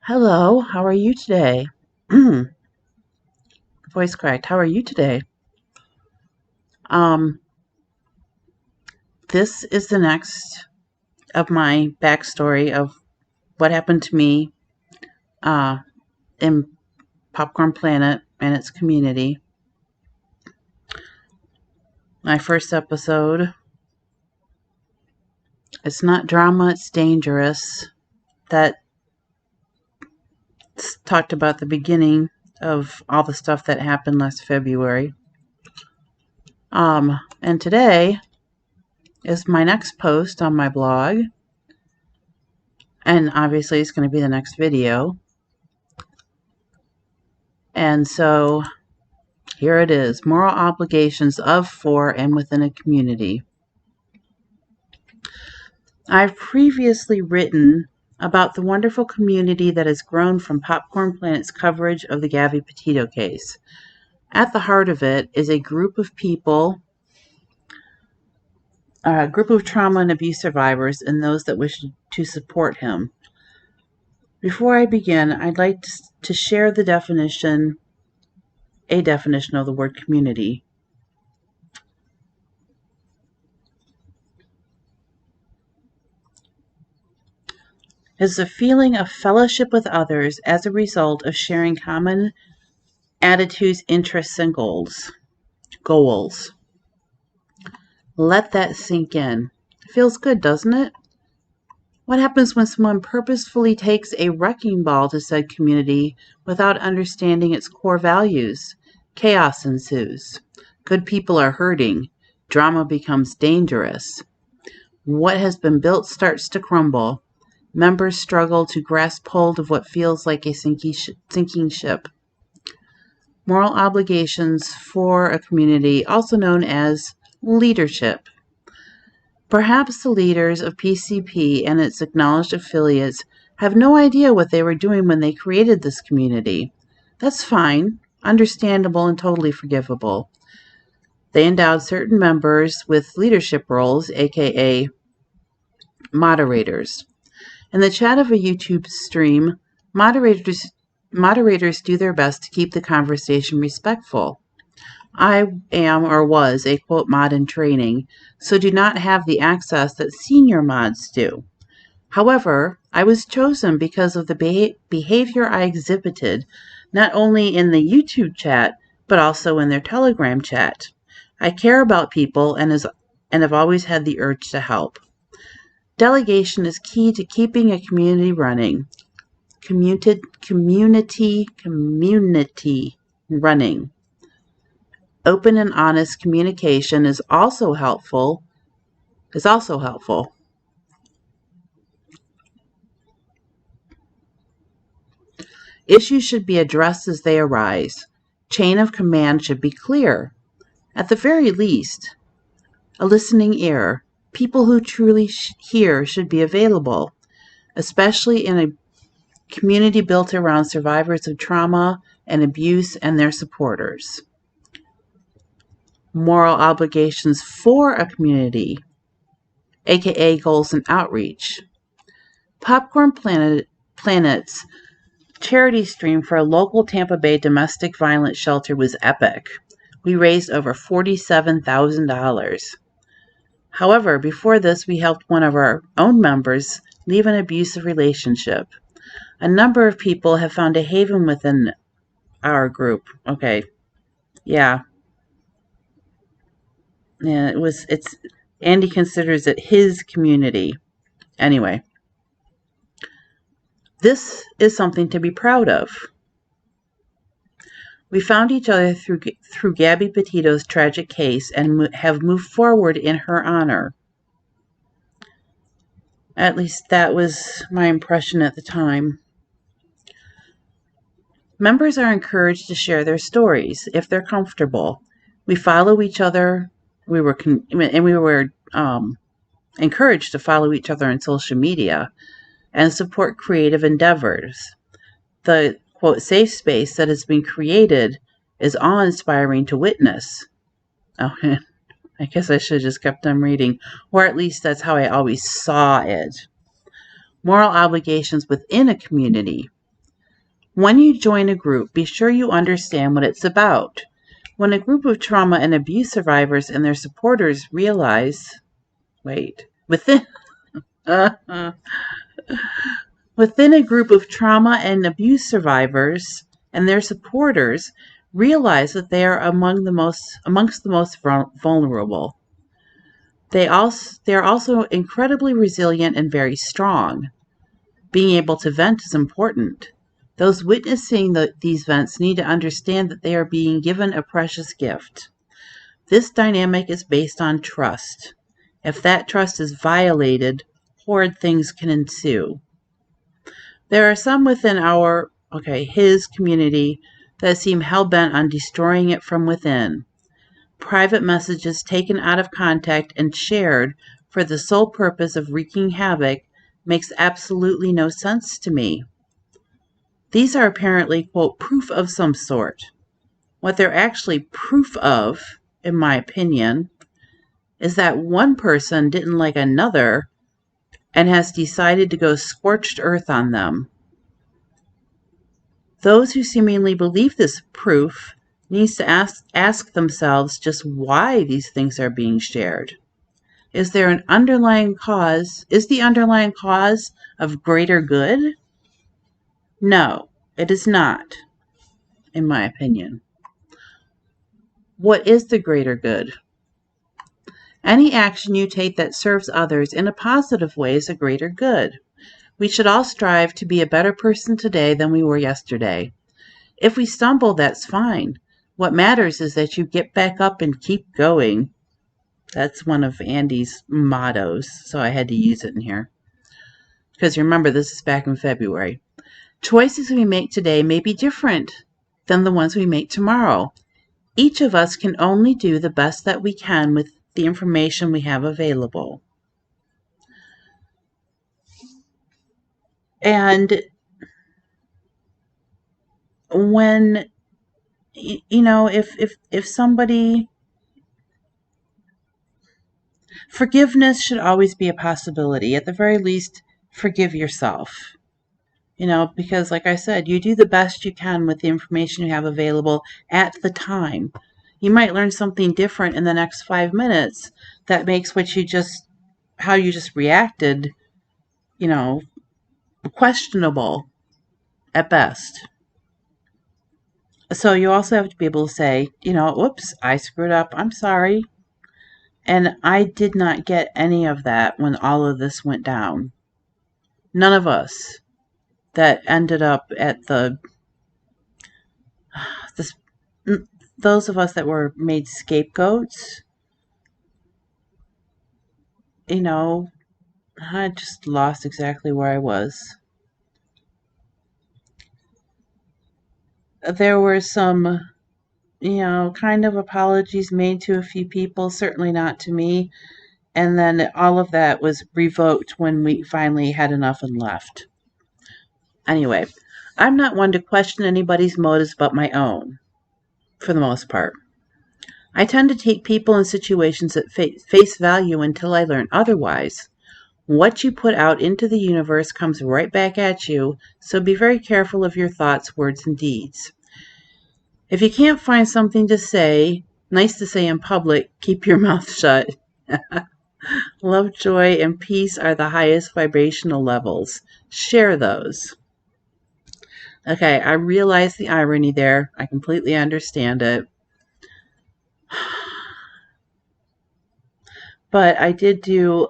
Hello, how are you today? Voice cracked. How are you today? Um, this is the next of my backstory of what happened to me uh, in Popcorn Planet and its community. My first episode. It's not drama, it's dangerous. That talked about the beginning of all the stuff that happened last February. And today is my next post on my blog. And obviously it's going to be the next video. And so here it is, moral obligations of, for, and within a community. I've previously written about the wonderful community that has grown from Popcorn Planet's coverage of the Gabby Petito case. At the heart of it is a group of people, a group of trauma and abuse survivors and those that wish to support him. Before I begin, I'd like to share a definition of the word community. Is a feeling of fellowship with others as a result of sharing common attitudes, interests, and goals. Let that sink in. Feels good, doesn't it? What happens when someone purposefully takes a wrecking ball to said community without understanding its core values? Chaos ensues. Good people are hurting. Drama becomes dangerous. What has been built starts to crumble. Members struggle to grasp hold of what feels like a sinking ship. Moral obligations for a community, also known as leadership. Perhaps the leaders of PCP and its acknowledged affiliates have no idea what they were doing when they created this community. That's fine, understandable, and totally forgivable. They endowed certain members with leadership roles, aka moderators. In the chat of a YouTube stream, moderators do their best to keep the conversation respectful. I am or was a quote mod in training, so do not have the access that senior mods do. However, I was chosen because of the behavior I exhibited, not only in the YouTube chat, but also in their Telegram chat. I care about people and have always had the urge to help. Delegation is key to keeping a community running. Community running. Open and honest communication is also helpful. Issues should be addressed as they arise. Chain of command should be clear. At the very least, a listening ear. People who truly hear should be available, especially in a community built around survivors of trauma and abuse and their supporters. Moral obligations for a community, aka goals and outreach. Popcorn Planet's charity stream for a local Tampa Bay domestic violence shelter was epic. We raised over $47,000. However, before this, we helped one of our own members leave an abusive relationship. A number of people have found a haven within our group. Okay. Yeah. Yeah, Andy considers it his community. Anyway. This is something to be proud of. We found each other through Gabby Petito's tragic case and have moved forward in her honor. At least that was my impression at the time. Members are encouraged to share their stories if they're comfortable. We follow each other. We were encouraged to follow each other on social media and support creative endeavors. The quote safe space that has been created is awe-inspiring to witness. Oh, I guess I should have just kept on reading, or at least that's how I always saw it. Moral obligations within a community. When you join a group, be sure you understand what it's about. When a group of trauma and abuse survivors and their supporters realize, within a group of trauma and abuse survivors and their supporters realize that they are amongst the most vulnerable. They are also incredibly resilient and very strong. Being able to vent is important. Those witnessing these vents need to understand that they are being given a precious gift. This dynamic is based on trust. If that trust is violated, horrid things can ensue. There are some within his community that seem hell-bent on destroying it from within. Private messages taken out of context and shared for the sole purpose of wreaking havoc makes absolutely no sense to me. These are apparently, quote, proof of some sort. What they're actually proof of, in my opinion, is that one person didn't like another and has decided to go scorched earth on them. Those who seemingly believe this proof needs to ask themselves just why these things are being shared. Is there an underlying cause? Is the underlying cause of greater good? No, it is not, in my opinion. What is the greater good? Any action you take that serves others in a positive way is a greater good. We should all strive to be a better person today than we were yesterday. If we stumble, that's fine. What matters is that you get back up and keep going. That's one of Andy's mottos, so I had to use it in here. Because remember, this is back in February. Choices we make today may be different than the ones we make tomorrow. Each of us can only do the best that we can with the information we have available. And when, if somebody, forgiveness should always be a possibility. At the very least, forgive yourself. Because like I said, you do the best you can with the information you have available at the time. You might learn something different in the next 5 minutes that makes how you just reacted, questionable at best. So you also have to be able to say, whoops, I screwed up. I'm sorry. And I did not get any of that when all of this went down. None of us that ended up at those of us that were made scapegoats, I just lost exactly where I was. There were some, kind of apologies made to a few people, certainly not to me. And then all of that was revoked when we finally had enough and left. Anyway, I'm not one to question anybody's motives but my own, for the most part. I tend to take people and situations at face value until I learn otherwise. What you put out into the universe comes right back at you, so be very careful of your thoughts, words, and deeds. If you can't find something nice to say in public, keep your mouth shut. Love, joy, and peace are the highest vibrational levels. Share those. Okay, I realize the irony there. I completely understand it. But I did do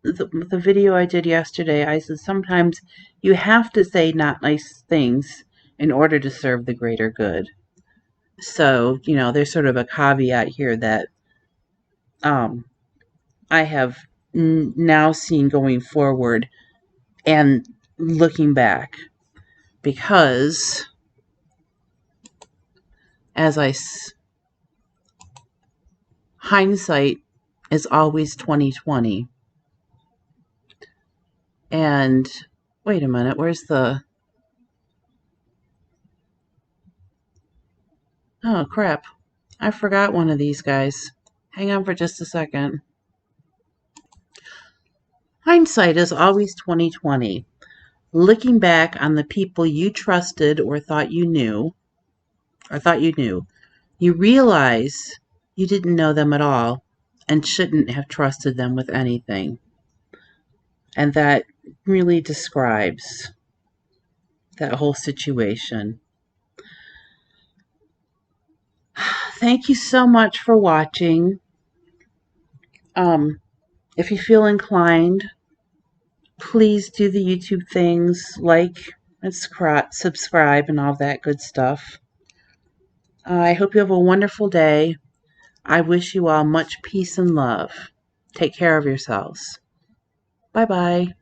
the video I did yesterday. I said sometimes you have to say not nice things in order to serve the greater good. So, there's sort of a caveat here that I have now seen going forward and looking back, because hindsight is always 2020. And wait a minute, where's oh crap, I forgot one of these guys. Hang on for just a second. Hindsight is always 2020. looking back on the people you trusted or thought you knew, you realize you didn't know them at all and shouldn't have trusted them with anything. And that really describes that whole situation. Thank you so much for watching. If you feel inclined, please do the YouTube things, like and subscribe and all that good stuff. I hope you have a wonderful day. I wish you all much peace and love. Take care of yourselves. Bye-bye.